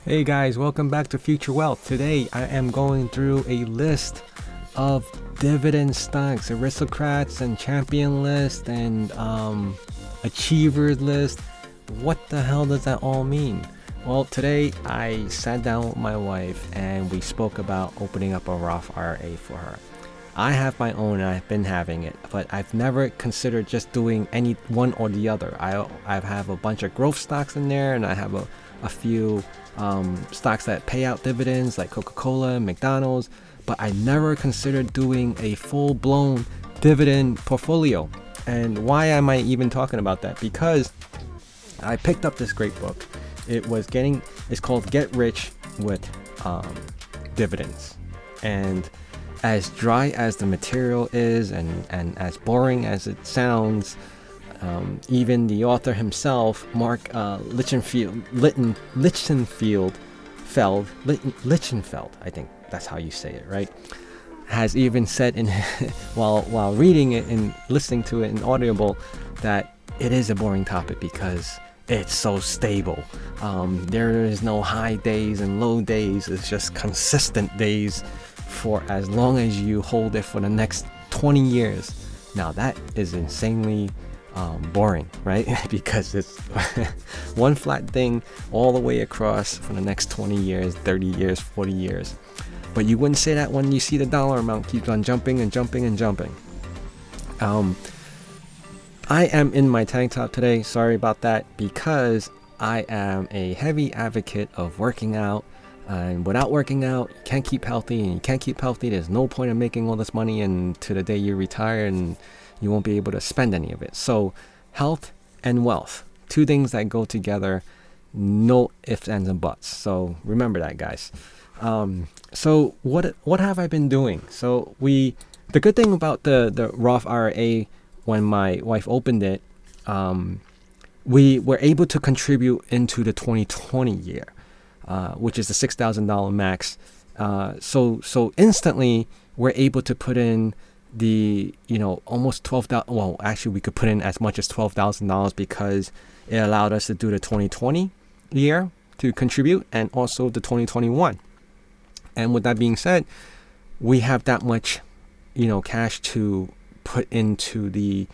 Hey guys, welcome back to Future Wealth. Today I am going through a list of dividend stocks, Aristocrats and Champion list and Achievers list. What the hell does that all mean? Well, today I sat down with my wife and we spoke about opening up a Roth IRA for her. I have my own and I've been having it, but I've never considered just doing any one or the other. I have a bunch of growth stocks in there, and I have a few stocks that pay out dividends like Coca-Cola and McDonald's, but I never considered doing a full-blown dividend portfolio. And why am I even talking about that? Because I picked up this great book. It's called Get Rich with Dividends. And as dry as the material is and as boring as it sounds, even the author himself, Mark Lichtenfeld, I think that's how you say it, right? Has even said in while reading it and listening to it in Audible that it is a boring topic because it's so stable. There is no high days and low days. It's just consistent days for as long as you hold it for the next 20 years. Now that is insanely boring, right? Because it's one flat thing all the way across for the next 20 years, 30 years, 40 years. But you wouldn't say that when you see the dollar amount keeps on jumping and jumping and jumping. I am in my tank top today, sorry about that, because I am a heavy advocate of working out. And without working out, you can't keep healthy, and you can't keep healthy. There's no point in making all this money and to the day you retire, and you won't be able to spend any of it. So health and wealth, two things that go together, no ifs, ands, and buts. So remember that, guys. So what have I been doing? So the good thing about the Roth IRA, when my wife opened it, we were able to contribute into the 2020 year. Which is the $6,000 max. So instantly we're able to put in the, almost $12,000. Well, actually we could put in as much as $12,000 because it allowed us to do the 2020 year to contribute and also the 2021. And with that being said, we have that much, cash to put into the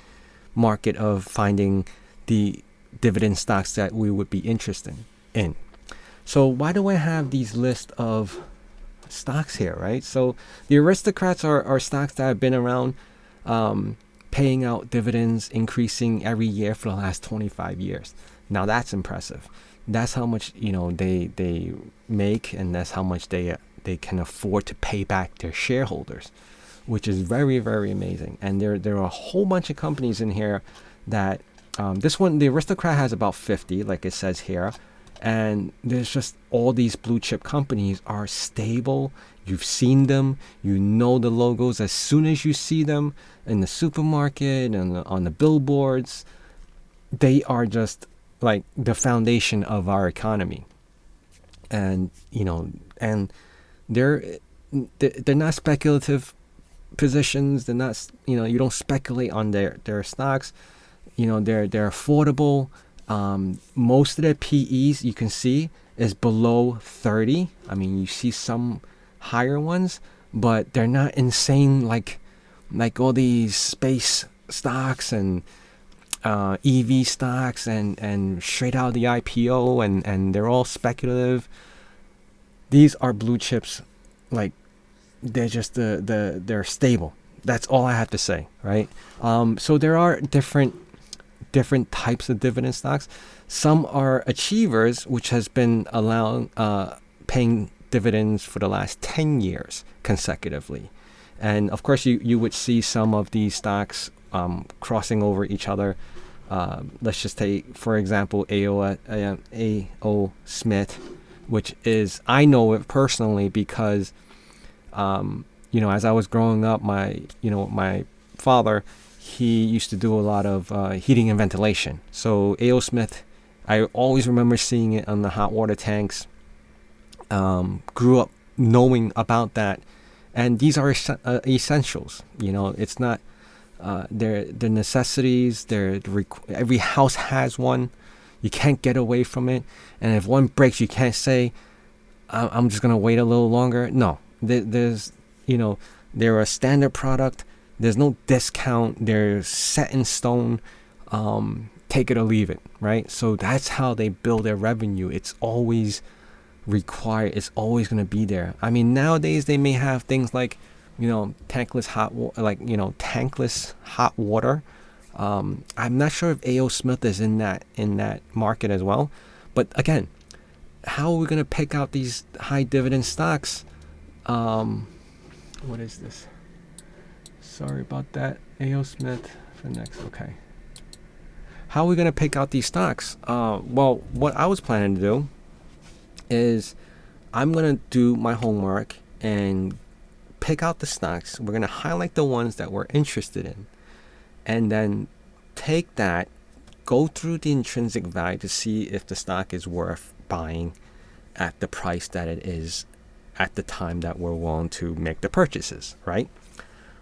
market of finding the dividend stocks that we would be interested in. So why do I have these list of stocks here, right? So the Aristocrats are stocks that have been around, paying out dividends, increasing every year for the last 25 years. Now that's impressive. That's how much they make, and that's how much they can afford to pay back their shareholders, which is very, very amazing. And there are a whole bunch of companies in here that this one, the Aristocrat, has about 50, like it says here. And there's just all these blue chip companies are stable. You've seen them. You know the logos as soon as you see them in the supermarket and on the billboards. They are just like the foundation of our economy. And, and they're not speculative positions. They're not, you don't speculate on their stocks. They're affordable. Most of their PEs you can see is below 30. I mean, you see some higher ones, but they're not insane like all these space stocks and EV stocks and straight out of the IPO and they're all speculative. These are blue chips, like they're just they're stable. That's all I have to say, right? So there are different types of dividend stocks. Some are Achievers, which has been allowing paying dividends for the last 10 years consecutively. And of course you would see some of these stocks crossing over each other. Let's just take, for example, A.O. Smith, which is, I know it personally because as I was growing up, my father, he used to do a lot of heating and ventilation. So A.O. Smith, I always remember seeing it on the hot water tanks. Grew up knowing about that. And these are essentials. It's not, they're necessities. Every house has one. You can't get away from it. And if one breaks, you can't say, I'm just gonna wait a little longer. No, there's, they're a standard product. There's no discount. They're set in stone. Take it or leave it, right? So that's how they build their revenue. It's always required. It's always gonna be there. I mean, nowadays they may have things like, tankless hot water. I'm not sure if A.O. Smith is in that market as well. But again, how are we going to pick out these high dividend stocks? What is this? Sorry about that. A.O. Smith for next. Okay. How are we going to pick out these stocks? Well, what I was planning to do is I'm going to do my homework and pick out the stocks. We're going to highlight the ones that we're interested in, and then take that, go through the intrinsic value to see if the stock is worth buying at the price that it is at the time that we're willing to make the purchases, right?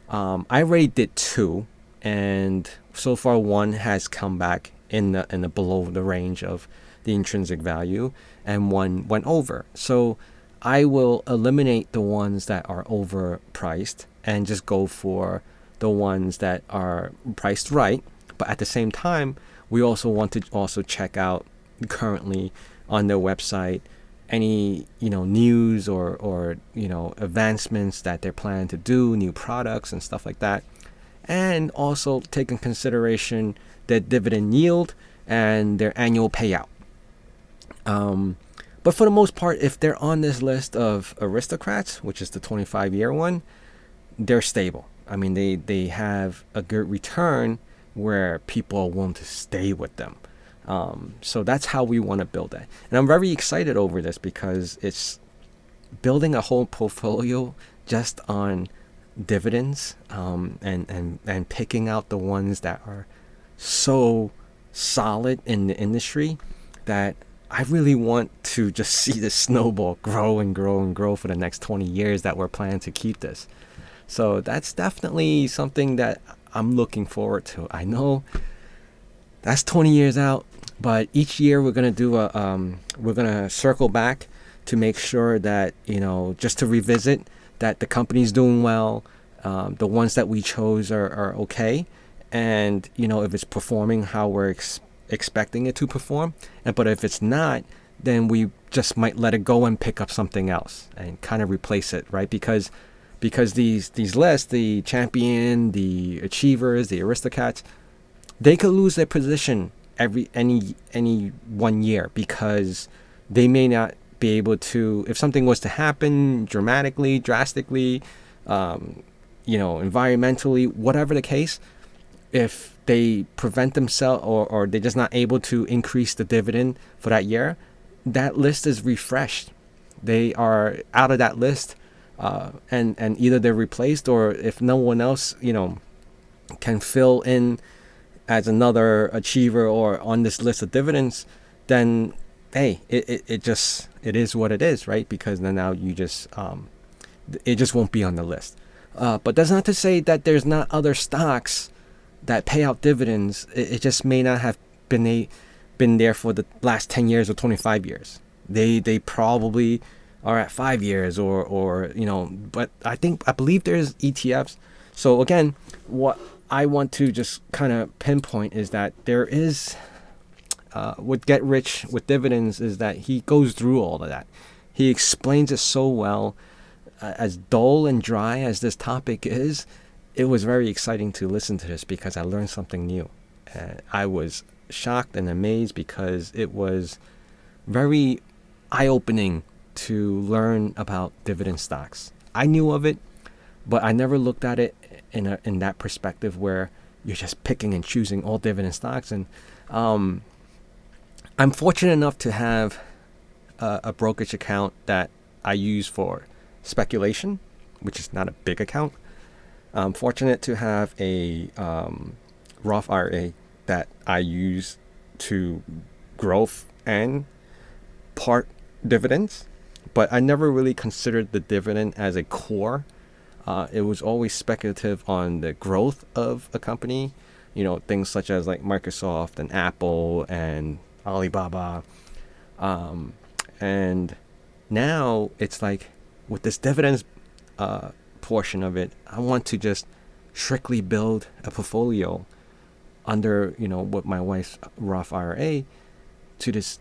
I already did 2, and so far 1 has come back in the below the range of the intrinsic value, and 1 went over. So I will eliminate the ones that are overpriced and just go for the ones that are priced right. But at the same time, we also want to also check out currently on their website any news or advancements that they're planning to do, new products and stuff like that, and also take in consideration their dividend yield and their annual payout. But for the most part, if they're on this list of Aristocrats, which is the 25-year one, they're stable. I mean, they have a good return where people are willing to stay with them. So that's how we want to build that. And I'm very excited over this because it's building a whole portfolio just on dividends, and picking out the ones that are so solid in the industry that I really want to just see this snowball grow and grow and grow for the next 20 years that we're planning to keep this. So that's definitely something that I'm looking forward to. I know that's 20 years out, but each year we're going to do we're going to circle back to make sure that, just to revisit that the company's doing well, the ones that we chose are okay, and, if it's performing how we're expecting it to perform. But if it's not, then we just might let it go and pick up something else and kind of replace it, right? Because these lists, the champion, the achievers, the aristocrats, they could lose their position any 1 year because they may not be able to, if something was to happen drastically, environmentally, whatever the case, if they prevent themselves or they're just not able to increase the dividend for that year, that list is refreshed. They are out of that list, and either they're replaced, or if no one else, can fill in as another achiever or on this list of dividends, then hey, it is what it is, right? Because then now you just it just won't be on the list. But that's not to say that there's not other stocks that pay out dividends. It just may not have been there for the last 10 years or 25 years. They probably are at 5 years or but I believe there's ETFs. So again, what I want to just kind of pinpoint is that there is what Get Rich with Dividends is that he goes through all of that. He explains it so well. As dull and dry as this topic is, it was very exciting to listen to this because I learned something new. I was shocked and amazed because it was very eye-opening to learn about dividend stocks. I knew of it, but I never looked at it in that perspective where you're just picking and choosing all dividend stocks. And I'm fortunate enough to have a brokerage account that I use for speculation, which is not a big account. I'm fortunate to have a Roth IRA that I use to growth and part dividends, but I never really considered the dividend as a core. It was always speculative on the growth of a company, things such as like Microsoft and Apple and Alibaba, and now it's like with this dividends portion of it, I want to just strictly build a portfolio under, with my wife's Roth IRA to this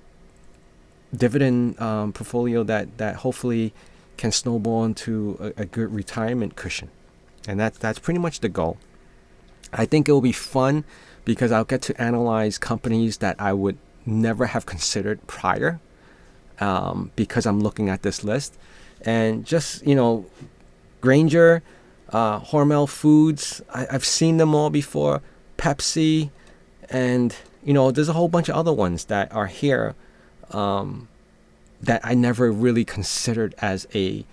dividend portfolio that hopefully can snowball into a good retirement cushion. And that's pretty much the goal. I think it will be fun because I'll get to analyze companies that I would never have considered prior, because I'm looking at this list. And just, Granger, Hormel Foods, I've seen them all before, Pepsi, and, there's a whole bunch of other ones that are here that I never really considered as a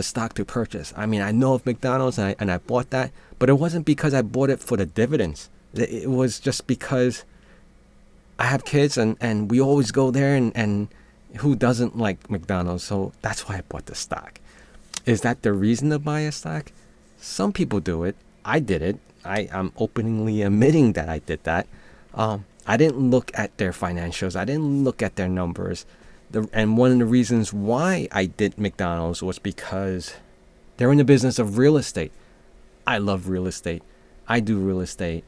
stock to purchase. I mean, I know of McDonald's and I bought that, but it wasn't because I bought it for the dividends. It was just because I have kids and we always go there, and who doesn't like McDonald's? So that's why I bought the stock. Is that the reason to buy a stock? Some people do it. I did it. I'm openly admitting that I did that. I didn't look at their financials. I didn't look at their numbers. And one of the reasons why I did McDonald's was because they're in the business of real estate. I love real estate. I do real estate.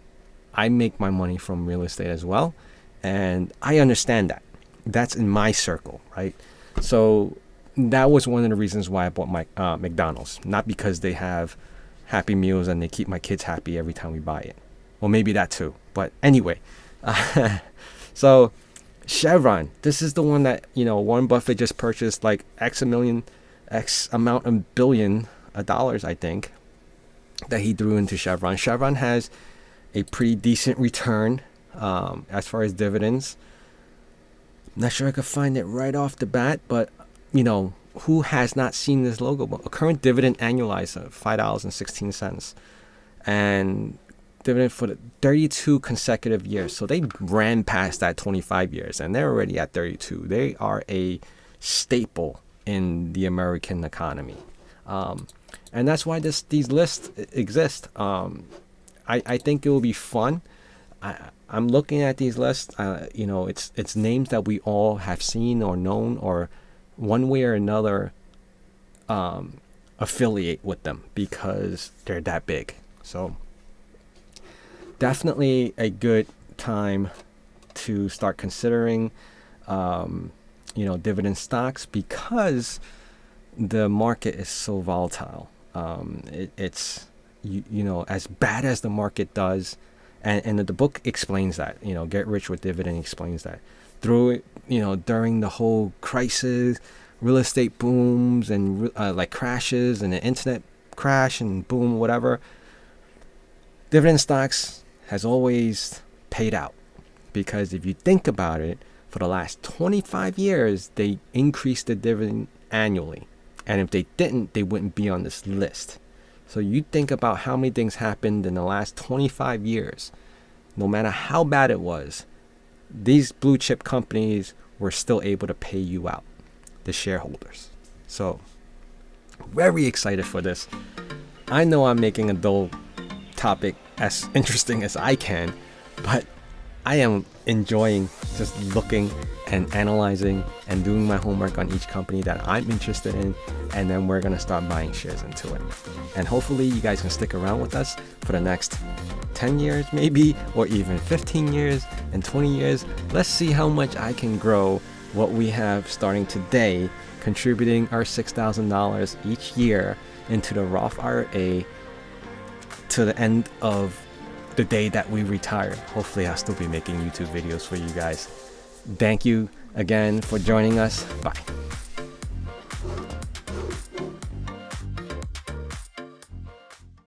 I make my money from real estate as well. And I understand that. That's in my circle, right? So that was one of the reasons why I bought my McDonald's. Not because they have Happy Meals and they keep my kids happy every time we buy it. Well, maybe that too. But anyway. So Chevron, this is the one that, Warren Buffett just purchased like X amount of billion of dollars, I think, that he threw into Chevron. Chevron has a pretty decent return as far as dividends. Not sure I could find it right off the bat, but, who has not seen this logo? A current dividend annualized of $5.16. And dividend for the 32 consecutive years. So they ran past that 25 years and they're already at 32. They are a staple in the American economy. And that's why these lists exist. I think it will be fun. I'm looking at these lists, it's names that we all have seen or known or one way or another affiliate with them because they're that big. So definitely a good time to start considering, dividend stocks because the market is so volatile. It's as bad as the market does, and the book explains that. Get Rich with Dividend explains that through it. During the whole crisis, real estate booms and like crashes and the internet crash and boom, whatever. Dividend stocks has always paid out because if you think about it, for the last 25 years, they increased the dividend annually. And if they didn't, they wouldn't be on this list. So you think about how many things happened in the last 25 years. No matter how bad it was, these blue chip companies were still able to pay you out, the shareholders. So very excited for this. I know I'm making a dull topic as interesting as I can, but I am enjoying just looking and analyzing and doing my homework on each company that I'm interested in, and then we're gonna start buying shares into it. And hopefully you guys can stick around with us for the next 10 years maybe, or even 15 years and 20 years. Let's see how much I can grow what we have starting today, contributing our $6,000 each year into the Roth IRA to the end of the day that we retire. Hopefully I'll still be making YouTube videos for you guys. Thank you again for joining us. Bye.